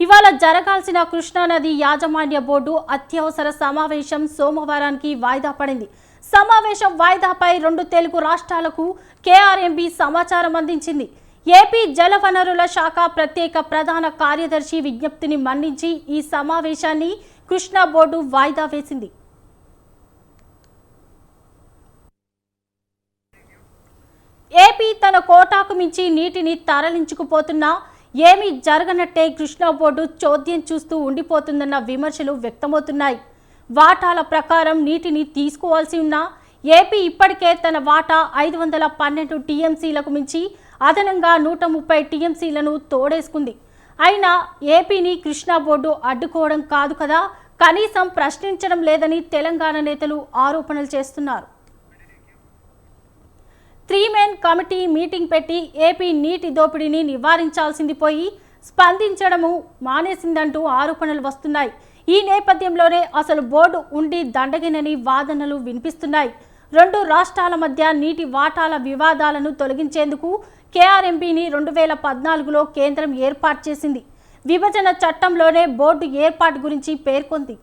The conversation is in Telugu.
ఇవాళ జరగాల్సిన కృష్ణానది యాజమాన్య బోర్డు అత్యవసర సమావేశం సోమవారానికి వాయిదా పడింది. సమావేశం వాయిదాపై 2 తెలుగు రాష్ట్రాలకు కేఆర్ఎంబీ సమాచారం అందించింది. ఏపీ జలవనరుల శాఖ ప్రత్యేక ప్రధాన కార్యదర్శి విజ్ఞప్తిని మన్నించి ఈ సమావేశాన్ని కృష్ణా బోర్డు వాయిదా వేసింది. ఏపీ తన కోటాకు మించి నీటిని తరలించుకుపోతున్నా ఏమీ జరగనట్టే కృష్ణా బోర్డు చోద్యం చూస్తూ ఉండిపోతుందన్న విమర్శలు వ్యక్తమవుతున్నాయి. వాటాల ప్రకారం నీటిని తీసుకోవాల్సి ఉన్నా ఏపీ ఇప్పటికే తన వాటా 512 టీఎంసీలకు మించి అదనంగా 130 టీఎంసీలను తోడేసుకుంది. అయినా ఏపీని కృష్ణా బోర్డు అడ్డుకోవడం కాదు కదా, కనీసం ప్రశ్నించడం లేదని తెలంగాణ నేతలు ఆరోపణలు చేస్తున్నారు. 3-మెన్ కమిటీ మీటింగ్ పెట్టి ఏపీ నీటి దోపిడీని నివారించాల్సింది పోయి స్పందించడము మానేసిందంటూ ఆరోపణలు వస్తున్నాయి. ఈ నేపథ్యంలోనే అసలు బోర్డు ఉండి దండగినని వాదనలు వినిపిస్తున్నాయి. 2 రాష్ట్రాల మధ్య నీటి వాటాల వివాదాలను తొలగించేందుకు కేఆర్ఎంబీని 2014లో కేంద్రం ఏర్పాటు చేసింది. విభజన చట్టంలోనే బోర్డు ఏర్పాటు గురించి పేర్కొంది.